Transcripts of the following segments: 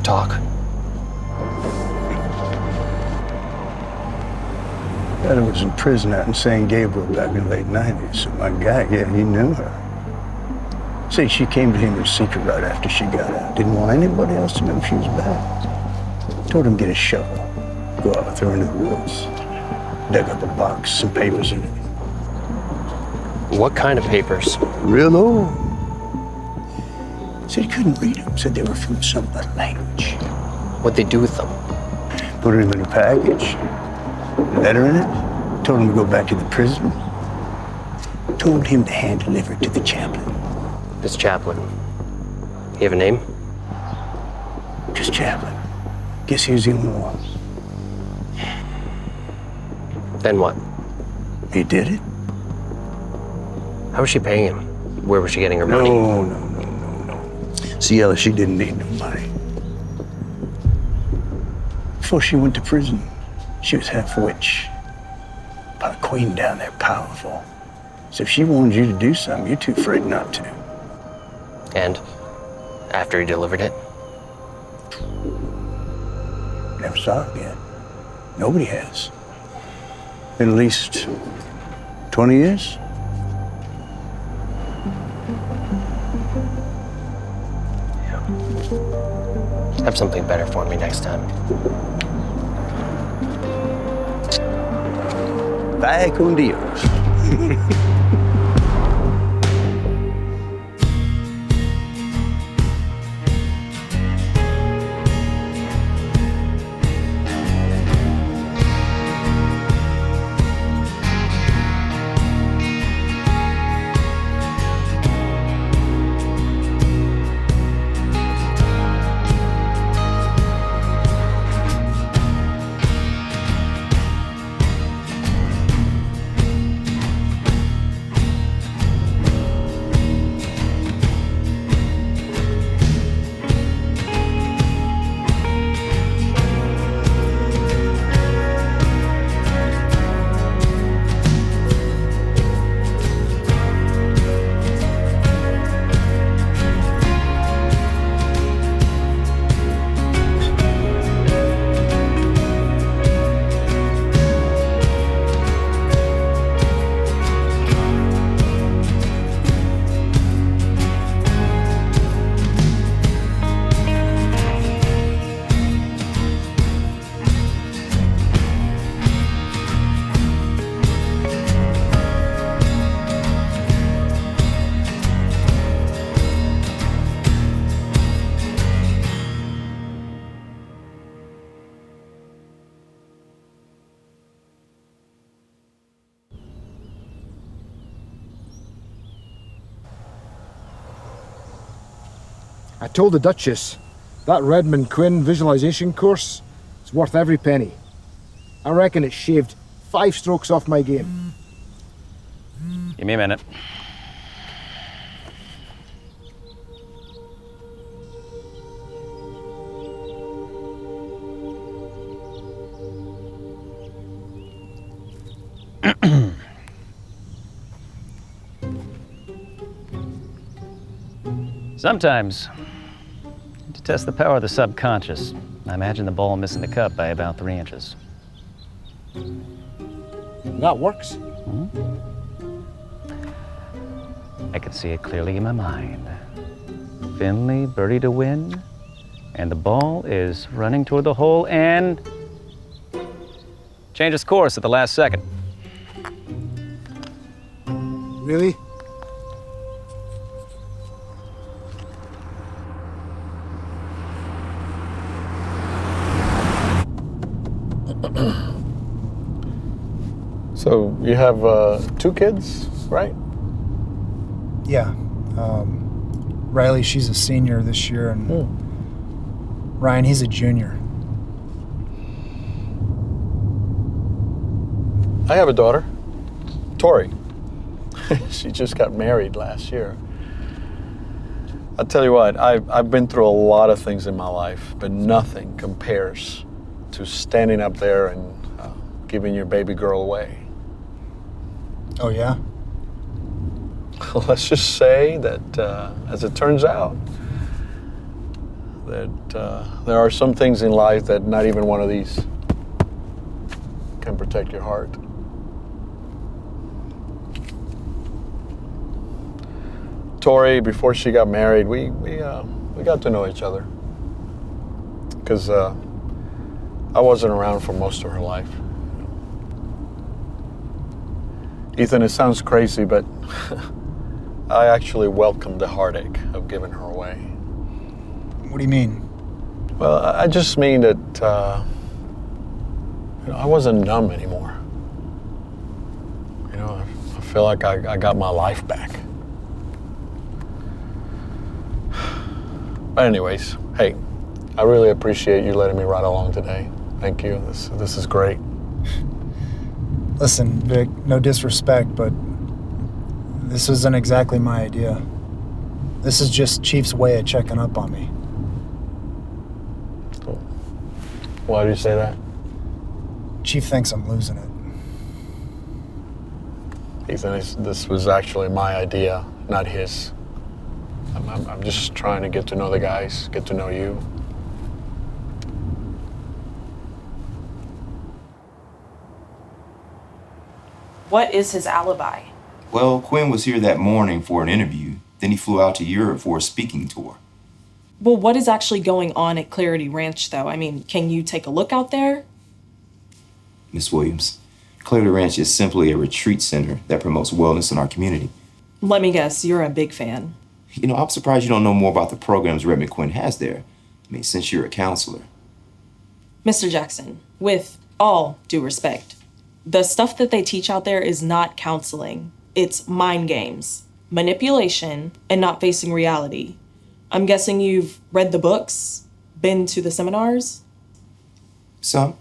talk? Dad was in prison out in San Gabriel back in the late 90s. So my guy, yeah, he knew her. See, she came to him in secret right after she got out. Didn't want anybody else to know she was back. Told him to get a shovel, go out with her into the woods. Dug up a box, some papers in it. What kind of papers? Real old. Said he couldn't read them. Said they were from some other language. What'd they do with them? Put them in a package. Letter in it. Told him to go back to the prison. Told him to hand deliver it to the chaplain. This chaplain. He have a name? Just chaplain. Guess he was the only one. Then what? He did it. How was she paying him? Where was she getting her money? No. See, Ella, she didn't need no money. Before she went to prison, she was half witch. But a queen down there, powerful. So if she wanted you to do something, you're too afraid not to. And after he delivered it? Never saw it again. Nobody has. Been at least 20 years. Have something better for me next time. Bye con Dios. I told the Duchess, that Redman Quinn visualization course is worth every penny. I reckon it shaved 5 strokes off my game. Give me a minute. Sometimes, to test the power of the subconscious, I imagine the ball missing the cup by about 3 inches. That works. I can see it clearly in my mind. Finley, birdie to win, and the ball is running toward the hole and changes course at the last second. Really? So you have 2 kids, right? Yeah. Riley, she's a senior this year, and Ryan, he's a junior. I have a daughter, Tori. She just got married last year. I'll tell you what, I've been through a lot of things in my life, but nothing compares to standing up there and giving your baby girl away. Oh, yeah? Let's just say that, as it turns out, there are some things in life that not even one of these can protect your heart. Tori, before she got married, we got to know each other because I wasn't around for most of her life. Ethan, it sounds crazy, but I actually welcomed the heartache of giving her away. What do you mean? Well, I just mean that I wasn't numb anymore. I feel like I got my life back. But anyways, hey, I really appreciate you letting me ride along today. Thank you. This is great. Listen, Vic, no disrespect, but this isn't exactly my idea. This is just Chief's way of checking up on me. Why do you say that? Chief thinks I'm losing it. Ethan, this was actually my idea, not his. I'm just trying to get to know the guys, get to know you. What is his alibi? Well, Quinn was here that morning for an interview. Then he flew out to Europe for a speaking tour. Well, what is actually going on at Clarity Ranch, though? I mean, can you take a look out there? Miss Williams, Clarity Ranch is simply a retreat center that promotes wellness in our community. Let me guess, you're a big fan. I'm surprised you don't know more about the programs Redman Quinn has there. I mean, since you're a counselor. Mr. Jackson, with all due respect, the stuff that they teach out there is not counseling. It's mind games, manipulation, and not facing reality. I'm guessing you've read the books, been to the seminars? Some.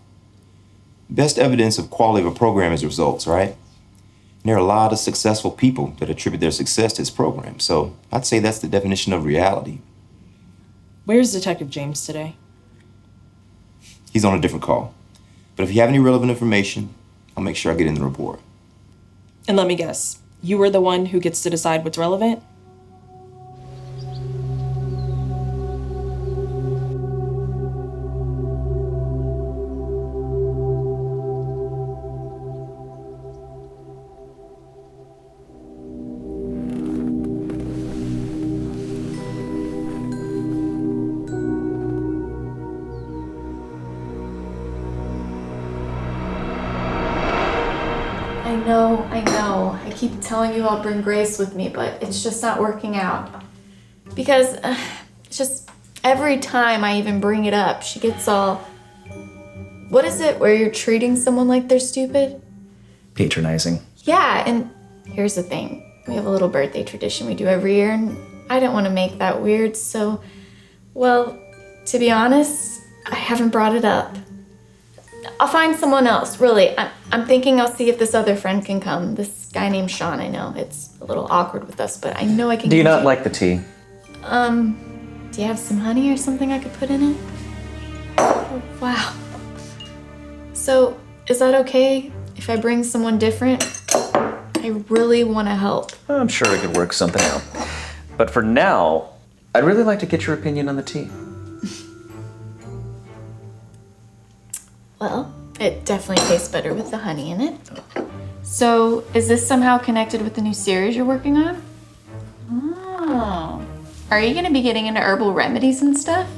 Best evidence of quality of a program is results, right? And there are a lot of successful people that attribute their success to this program, so I'd say that's the definition of reality. Where's Detective James today? He's on a different call. But if you have any relevant information, I'll make sure I get in the report. And let me guess, you were the one who gets to decide what's relevant? I know. I keep telling you I'll bring Grace with me, but it's just not working out. Because just every time I even bring it up, she gets all... What is it where you're treating someone like they're stupid? Patronizing. Yeah, and here's the thing. We have a little birthday tradition we do every year, and I don't want to make that weird, so... Well, to be honest, I haven't brought it up. I'll find someone else, really. I'm thinking I'll see if this other friend can come. This guy named Sean, I know. It's a little awkward with us, but I know I can... Do you not like the tea? Do you have some honey or something I could put in it? Oh, wow. So, is that okay if I bring someone different? I really want to help. I'm sure I could work something out. But for now, I'd really like to get your opinion on the tea. Well, it definitely tastes better with the honey in it. So, is this somehow connected with the new series you're working on? Oh. Are you going to be getting into herbal remedies and stuff?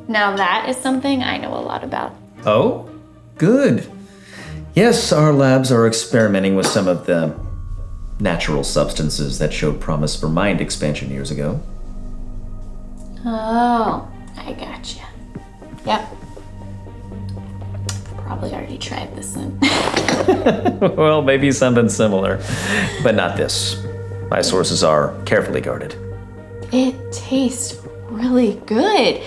Now that is something I know a lot about. Oh, good. Yes, our labs are experimenting with some of the natural substances that showed promise for mind expansion years ago. Oh, I gotcha. Yep. Probably already tried this one. Well, maybe something similar, but not this. My sources are carefully guarded. It tastes really good.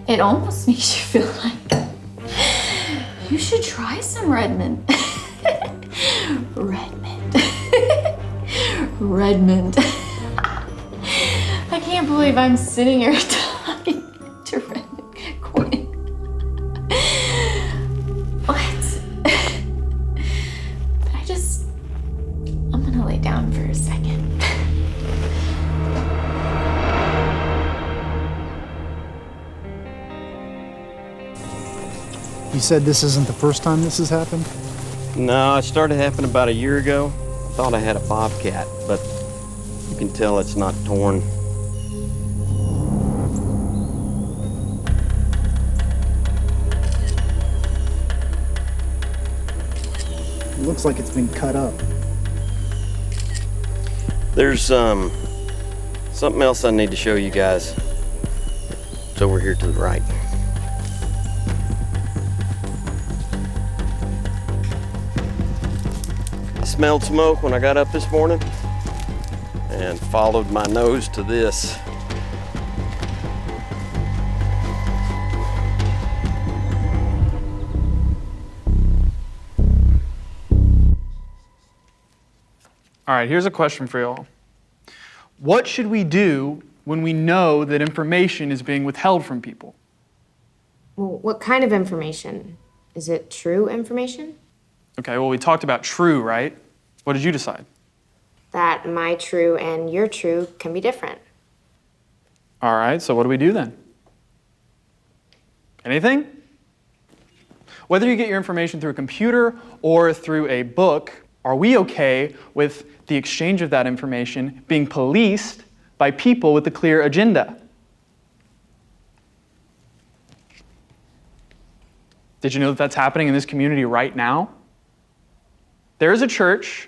It almost makes you feel like you should try some Redmond. Redmond. Redmond. I can't believe I'm sitting here talking to Redman Quinn. What? I'm gonna lay down for a second. You said this isn't the first time this has happened? No, it started happening about a year ago. I thought I had a bobcat, but you can tell it's not torn. It looks like it's been cut up. There's something else I need to show you guys. It's over here to the right. I smelled smoke when I got up this morning and followed my nose to this. All right, here's a question for y'all. What should we do when we know that information is being withheld from people? Well, what kind of information? Is it true information? Okay, well, we talked about true, right? What did you decide? That my true and your true can be different. All right, so what do we do then? Anything? Whether you get your information through a computer or through a book, are we okay with the exchange of that information being policed by people with a clear agenda? Did you know that that's happening in this community right now? There is a church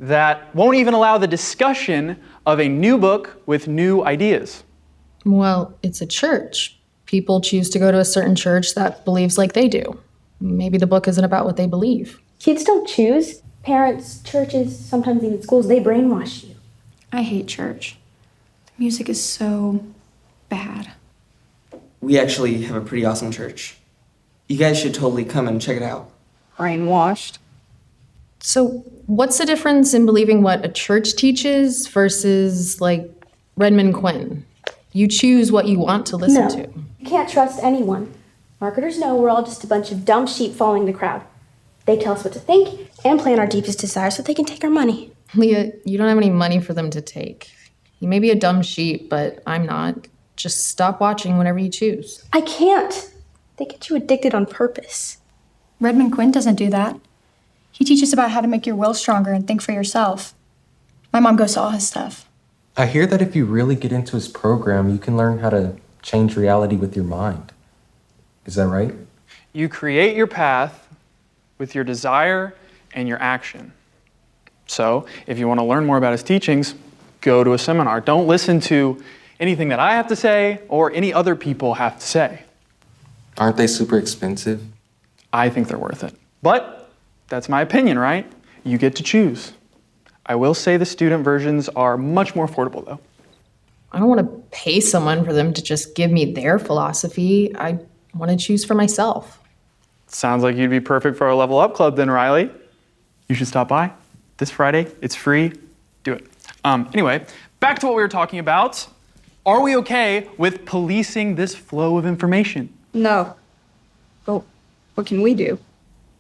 that won't even allow the discussion of a new book with new ideas. Well, it's a church. People choose to go to a certain church that believes like they do. Maybe the book isn't about what they believe. Kids don't choose. Parents, churches, sometimes even schools, they brainwash you. I hate church. The music is so bad. We actually have a pretty awesome church. You guys should totally come and check it out. Brainwashed. So, what's the difference in believing what a church teaches versus, like, Redman Quinn? You choose what you want to listen to. You can't trust anyone. Marketers know we're all just a bunch of dumb sheep following the crowd. They tell us what to think and plan our deepest desires so they can take our money. Leah, you don't have any money for them to take. You may be a dumb sheep, but I'm not. Just stop watching whenever you choose. I can't. They get you addicted on purpose. Redman Quinn doesn't do that. He teaches about how to make your will stronger and think for yourself. My mom goes to all his stuff. I hear that if you really get into his program, you can learn how to change reality with your mind. Is that right? You create your path with your desire and your action. So, if you want to learn more about his teachings, go to a seminar. Don't listen to anything that I have to say or any other people have to say. Aren't they super expensive? I think they're worth it. But that's my opinion, right? You get to choose. I will say the student versions are much more affordable, though. I don't want to pay someone for them to just give me their philosophy. I want to choose for myself. Sounds like you'd be perfect for our Level Up Club then, Riley. You should stop by this Friday. It's free. Do it. Anyway, back to what we were talking about. Are we okay with policing this flow of information? No. Well, what can we do?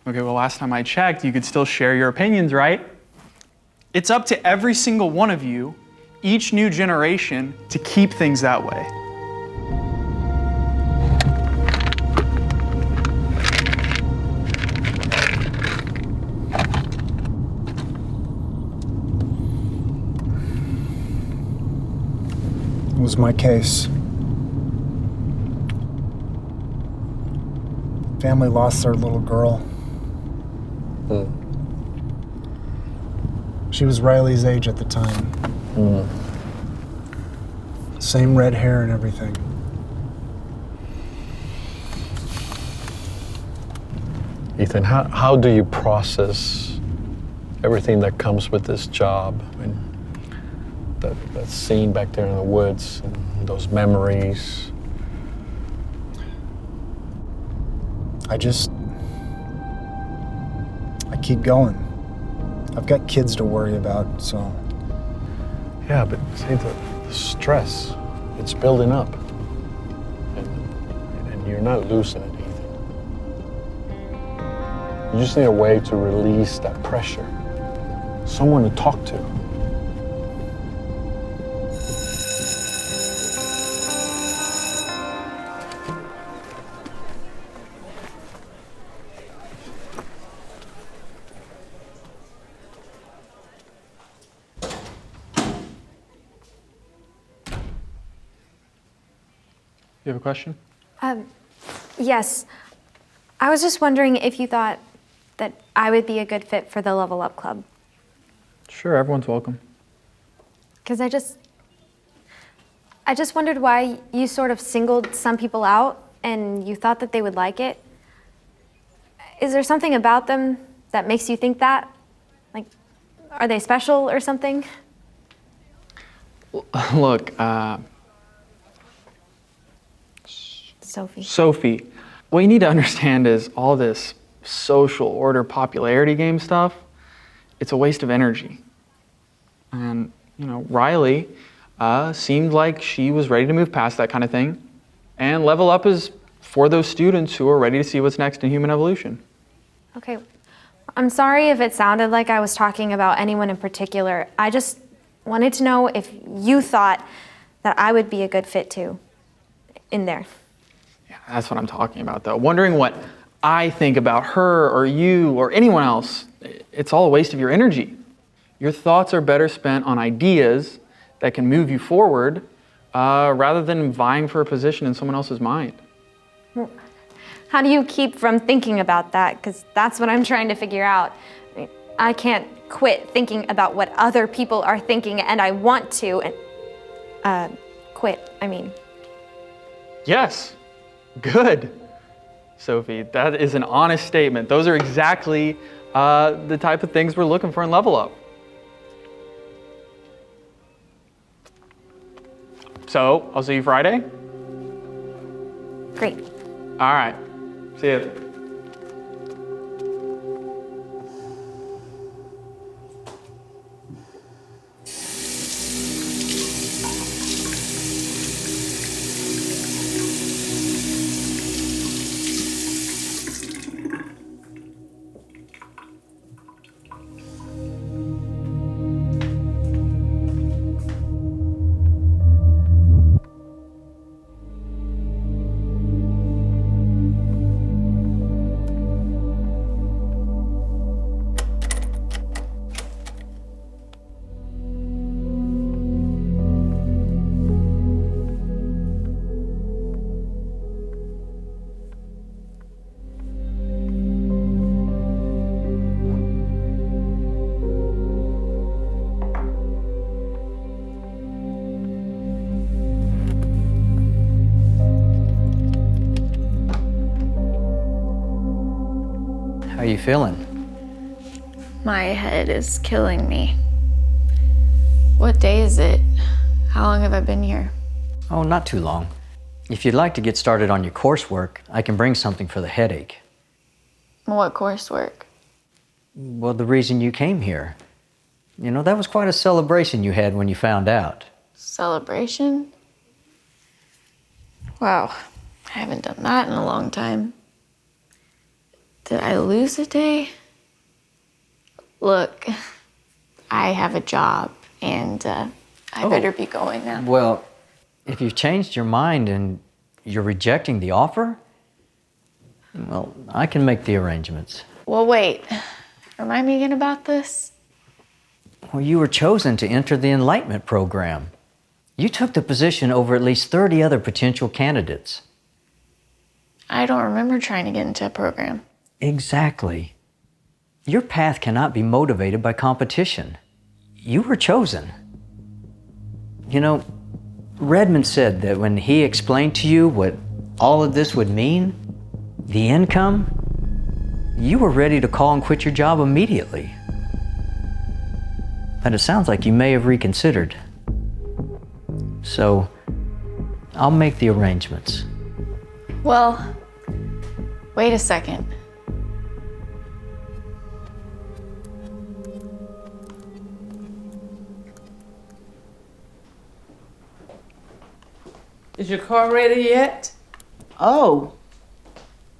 Okay, well, last time I checked, you could still share your opinions, right? It's up to every single one of you, each new generation, to keep things that way. It was my case. Family lost their little girl. She was Riley's age at the time. Same red hair and everything. Ethan, how do you process everything that comes with this job and that scene back there in the woods and those memories? I keep going. I've got kids to worry about, so. Yeah, but see, the stress, it's building up. And you're not losing it, Ethan. You just need a way to release that pressure. Someone to talk to. You have a question? Yes. I was just wondering if you thought that I would be a good fit for the Level Up Club. Sure, everyone's welcome. Because I just wondered why you sort of singled some people out and you thought that they would like it. Is there something about them that makes you think that? Like, are they special or something? Look, Sophie, what you need to understand is all this social order popularity game stuff, it's a waste of energy. And, Riley seemed like she was ready to move past that kind of thing. And Level Up is for those students who are ready to see what's next in human evolution. Okay. I'm sorry if it sounded like I was talking about anyone in particular. I just wanted to know if you thought that I would be a good fit too in there. Yeah, that's what I'm talking about, though. Wondering what I think about her or you or anyone else, it's all a waste of your energy. Your thoughts are better spent on ideas that can move you forward rather than vying for a position in someone else's mind. How do you keep from thinking about that? Because that's what I'm trying to figure out. I can't quit thinking about what other people are thinking, and I want to, and quit, I mean. Yes, good. Sophie, that is an honest statement. Those are exactly the type of things we're looking for in Level Up. So, I'll see you Friday? Great. All right. See you. How are you feeling? My head is killing me. What day is it? How long have I been here? Oh, not too long. If you'd like to get started on your coursework, I can bring something for the headache. What coursework? Well, the reason you came here. That was quite a celebration you had when you found out. Celebration? Wow, I haven't done that in a long time. Did I lose a day? Look, I have a job and I better be going now. Well, if you've changed your mind and you're rejecting the offer, well, I can make the arrangements. Well, wait. Remind me again about this? Well, you were chosen to enter the Enlightenment program. You took the position over at least 30 other potential candidates. I don't remember trying to get into a program. Exactly. Your path cannot be motivated by competition. You were chosen. Redman said that when he explained to you what all of this would mean, the income, you were ready to call and quit your job immediately. But it sounds like you may have reconsidered. So, I'll make the arrangements. Well, wait a second. Is your car ready yet? Oh.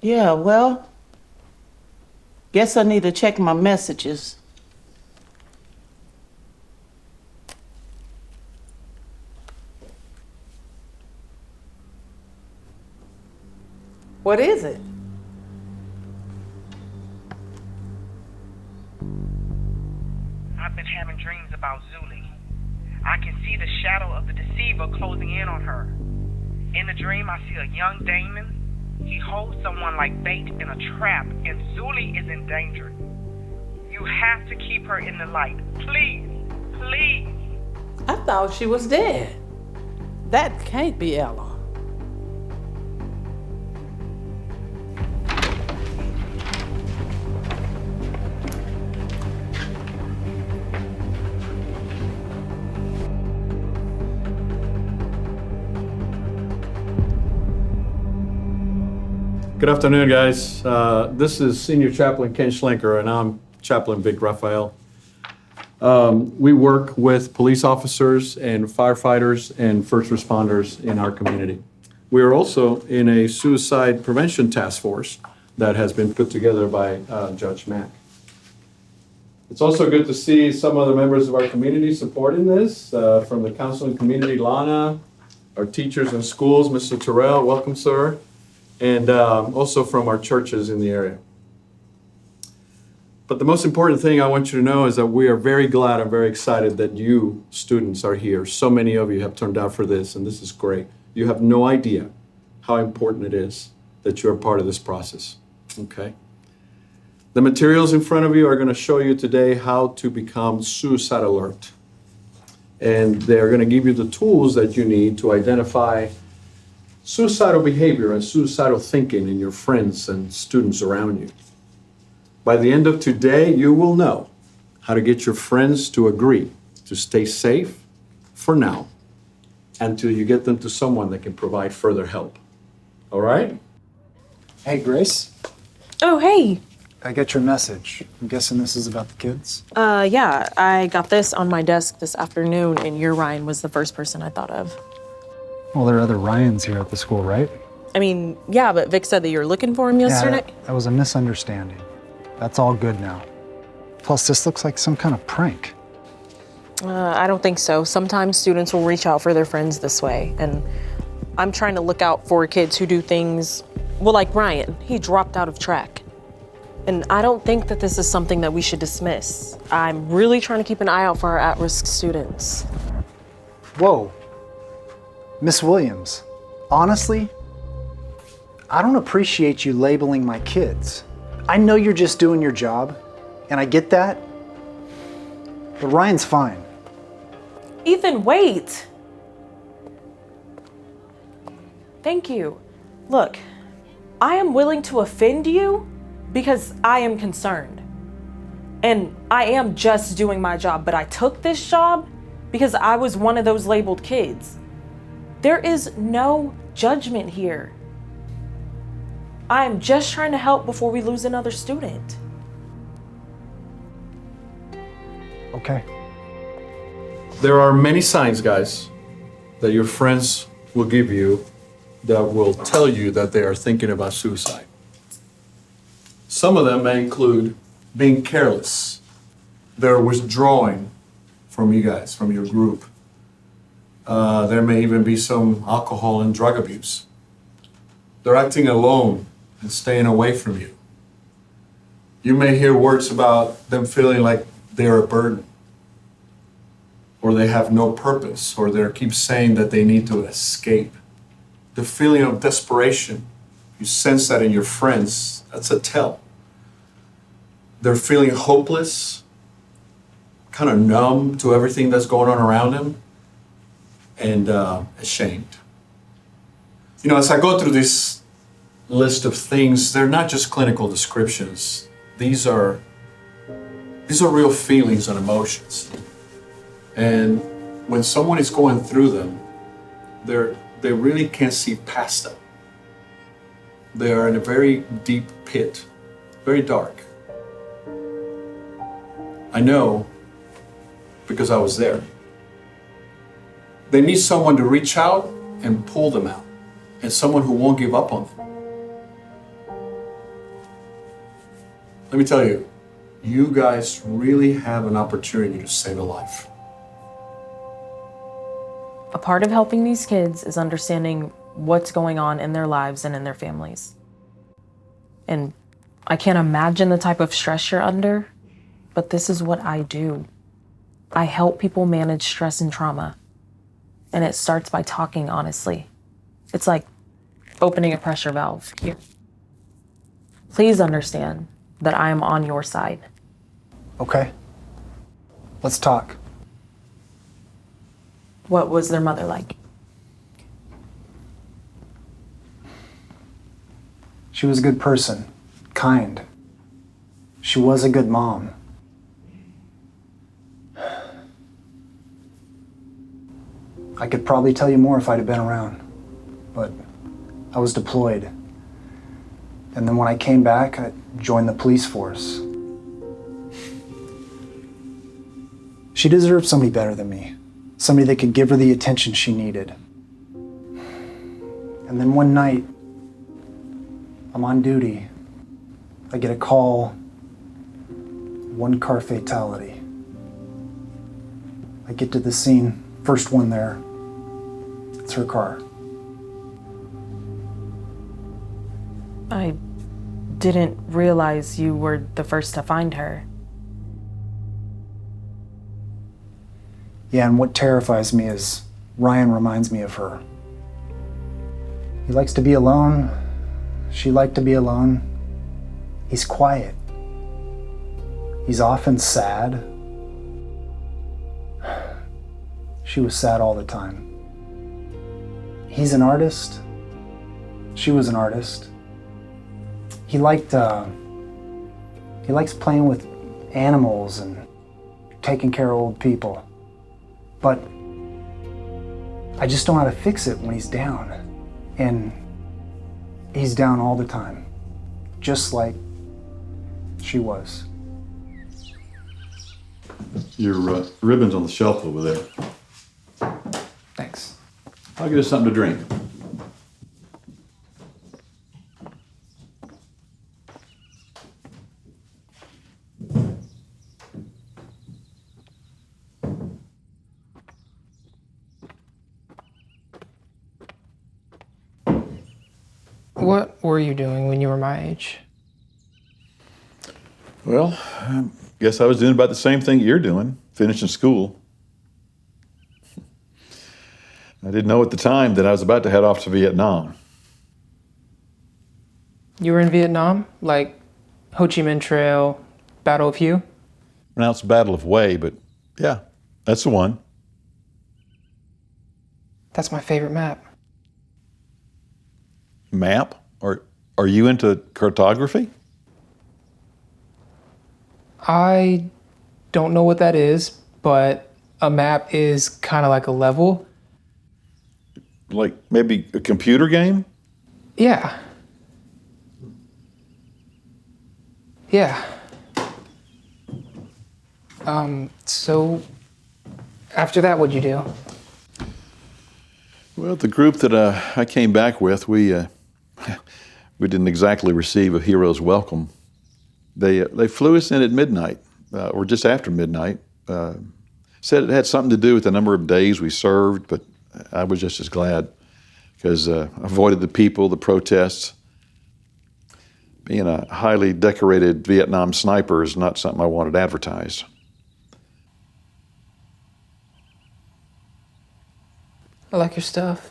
Yeah, well, guess I need to check my messages. What is it? I've been having dreams about Zuli. I can see the shadow of the deceiver closing in on her. In the dream, I see a young Damon. He holds someone like bait in a trap, and Zuli is in danger. You have to keep her in the light. Please, please. I thought she was dead. That can't be Ella. Good afternoon, guys. This is Senior Chaplain Ken Schlenker, and I'm Chaplain Vic Raphael. We work with police officers and firefighters and first responders in our community. We are also in a suicide prevention task force that has been put together by Judge Mack. It's also good to see some other members of our community supporting this, from the counseling community, Lana, our teachers in schools, Mr. Terrell, welcome, sir, and also from our churches in the area. But the most important thing I want you to know is that we are very glad and very excited that you students are here. So many of you have turned out for this, and this is great. You have no idea how important it is that you're a part of this process, okay? The materials in front of you are going to show you today how to become suicide alert. And they're going to give you the tools that you need to identify suicidal behavior and suicidal thinking in your friends and students around you. By the end of today, you will know how to get your friends to agree to stay safe for now until you get them to someone that can provide further help. All right? Hey, Grace. Oh, hey. I get your message. I'm guessing this is about the kids? Yeah, I got this on my desk this afternoon, and your Ryan was the first person I thought of. Well, there are other Ryans here at the school, right? I mean, yeah, but Vic said that you were looking for him yesterday. Yeah, that was a misunderstanding. That's all good now. Plus, this looks like some kind of prank. I don't think so. Sometimes students will reach out for their friends this way, and I'm trying to look out for kids who do things, well, like Ryan. He dropped out of track. And I don't think that this is something that we should dismiss. I'm really trying to keep an eye out for our at-risk students. Whoa. Miss Williams, honestly, I don't appreciate you labeling my kids. I know you're just doing your job, and I get that, but Ryan's fine. Ethan, wait. Thank you. Look, I am willing to offend you because I am concerned. And I am just doing my job, but I took this job because I was one of those labeled kids. There is no judgment here. I am just trying to help before we lose another student. Okay. There are many signs, guys, that your friends will give you that will tell you that they are thinking about suicide. Some of them may include being careless. They're withdrawing from you guys, from your group. There may even be some alcohol and drug abuse. They're acting alone and staying away from you. You may hear words about them feeling like they're a burden, or they have no purpose, or they keep saying that they need to escape. The feeling of desperation, you sense that in your friends, that's a tell. They're feeling hopeless, kind of numb to everything that's going on around them, and ashamed. You know, as I go through this list of things, they're not just clinical descriptions. These are real feelings and emotions. And when someone is going through them, they really can't see past them. They are in a very deep pit, very dark. I know because I was there. They need someone to reach out and pull them out, and someone who won't give up on them. Let me tell you, you guys really have an opportunity to save a life. A part of helping these kids is understanding what's going on in their lives and in their families. And I can't imagine the type of stress you're under, but this is what I do. I help people manage stress and trauma. And it starts by talking honestly. It's like opening a pressure valve here. Please understand that I am on your side. Okay. Let's talk. What was their mother like? She was a good person, kind. She was a good mom. I could probably tell you more if I'd have been around, but I was deployed. And then when I came back, I joined the police force. She deserved somebody better than me, somebody that could give her the attention she needed. And then one night, I'm on duty. I get a call, one car fatality. I get to the scene, first one there. It's her car. I didn't realize you were the first to find her. Yeah, and what terrifies me is Ryan reminds me of her. He likes to be alone. She liked to be alone. He's quiet. He's often sad. She was sad all the time. He's an artist. She was an artist. He likes playing with animals and taking care of old people. But I just don't know how to fix it when he's down. And he's down all the time, just like she was. Your ribbon's on the shelf over there. Thanks. I'll get us something to drink. What were you doing when you were my age? Well, I guess I was doing about the same thing you're doing, finishing school. I didn't know at the time that I was about to head off to Vietnam. You were in Vietnam? Like Ho Chi Minh Trail, Battle of Hue? Pronounced Battle of Way, but yeah, that's the one. That's my favorite map. Map? Are you into cartography? I don't know what that is, but a map is kind of like a level. Like maybe a computer game? Yeah. Yeah. So after that, what'd you do? Well, the group that I came back with, we didn't exactly receive a hero's welcome. They flew us in at midnight, or just after midnight. Said it had something to do with the number of days we served, but I was just as glad because I avoided the people, the protests. Being a highly decorated Vietnam sniper is not something I wanted advertised. I like your stuff.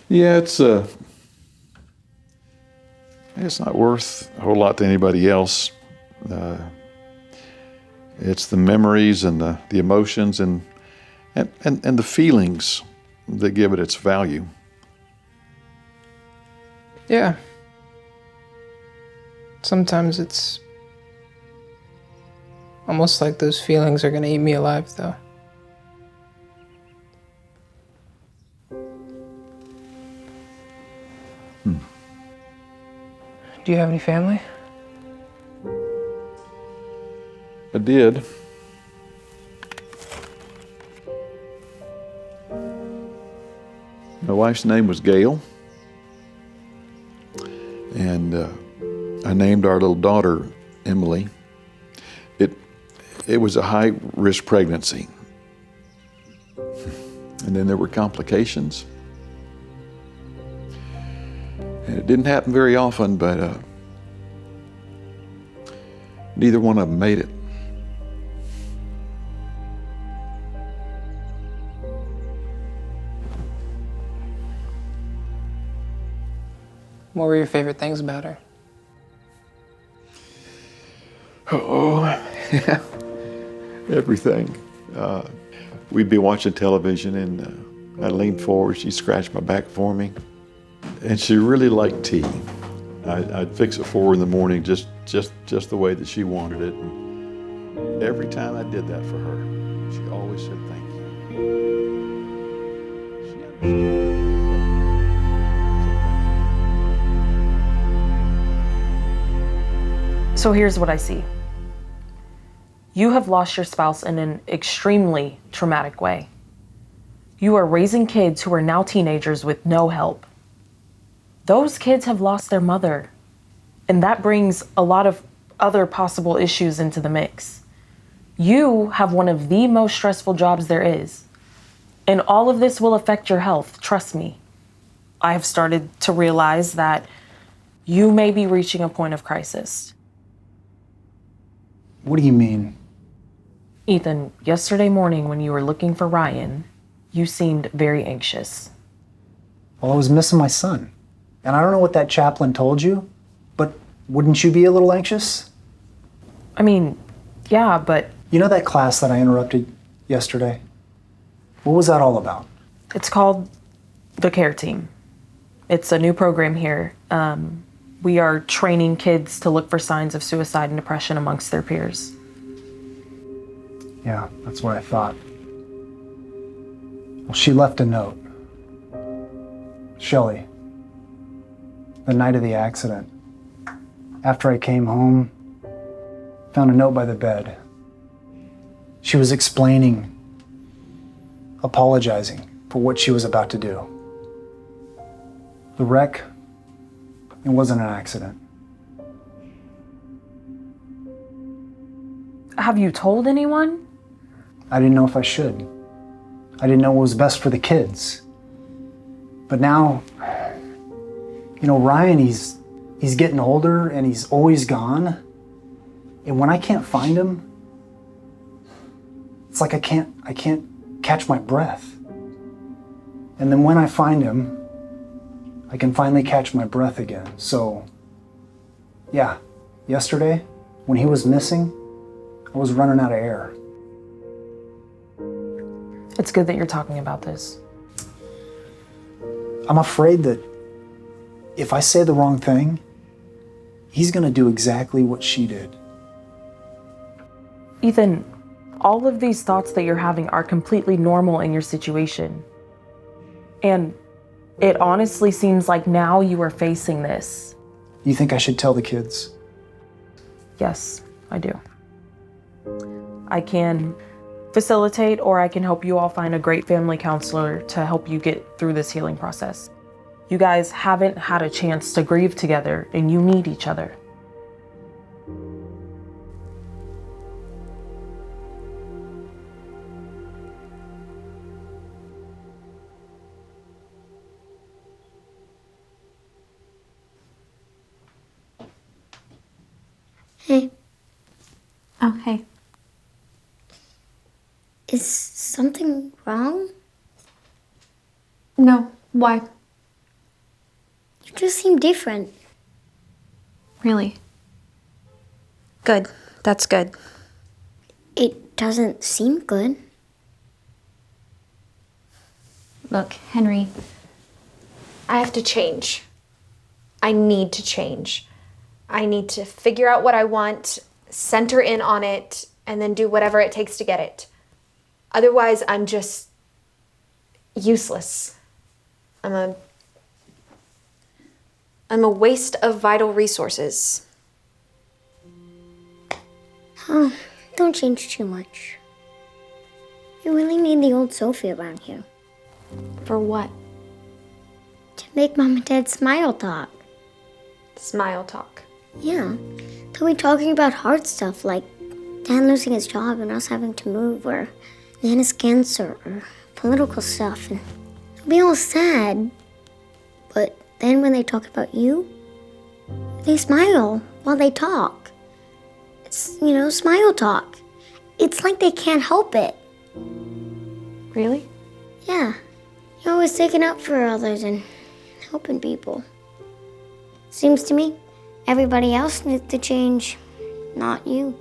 Yeah, it's not worth a whole lot to anybody else. It's the memories and the emotions and the feelings that give it its value. Yeah. Sometimes it's almost like those feelings are gonna eat me alive, though. Do you have any family? I did. My wife's name was Gail, and I named our little daughter Emily. It was a high-risk pregnancy, and then there were complications. And it didn't happen very often, but neither one of them made it. What were your favorite things about her? Oh, everything. We'd be watching television and I'd lean forward, she'd scratch my back for me. And she really liked tea. I'd fix it for her in the morning just the way that she wanted it. And every time I did that for her, she always said thank you. So here's what I see. You have lost your spouse in an extremely traumatic way. You are raising kids who are now teenagers with no help. Those kids have lost their mother, and that brings a lot of other possible issues into the mix. You have one of the most stressful jobs there is, and all of this will affect your health, trust me. I have started to realize that you may be reaching a point of crisis. What do you mean? Ethan, yesterday morning when you were looking for Ryan, you seemed very anxious. Well, I was missing my son. And I don't know what that chaplain told you, but wouldn't you be a little anxious? I mean, yeah, but... You know that class that I interrupted yesterday? What was that all about? It's called the Care Team. It's a new program here. We are training kids to look for signs of suicide and depression amongst their peers. Yeah, that's what I thought. Well, she left a note. Shelley, the night of the accident, after I came home, found a note by the bed. She was explaining, apologizing for what she was about to do. The wreck, it wasn't an accident. Have you told anyone? I didn't know if I should. I didn't know what was best for the kids. But now, you know, Ryan, he's getting older and he's always gone. And when I can't find him, it's like I can't catch my breath. And then when I find him, I can finally catch my breath again. So, yeah, yesterday, when he was missing, I was running out of air. It's good that you're talking about this. I'm afraid that if I say the wrong thing, he's gonna do exactly what she did. Ethan, all of these thoughts that you're having are completely normal in your situation. And it honestly seems like now you are facing this. You think I should tell the kids? Yes, I do. I can facilitate, or I can help you all find a great family counselor to help you get through this healing process. You guys haven't had a chance to grieve together, and you need each other. Hey. Oh, hey. Is something wrong? No, why? You just seem different. Really? Good. That's good. It doesn't seem good. Look, Henry, I have to change. I need to change. I need to figure out what I want, center in on it, and then do whatever it takes to get it. Otherwise, I'm just useless. I'm a waste of vital resources. Oh, don't change too much. You really need the old Sophie around here. For what? To make Mom and Dad smile talk. Smile talk? Yeah. They'll be talking about hard stuff like Dad losing his job and us having to move, or Nana's cancer, or political stuff. And they'll be all sad. But then when they talk about you, they smile while they talk. It's, smile talk. It's like they can't help it. Really? Yeah. You're always sticking up for others and helping people. Seems to me everybody else needs to change, not you.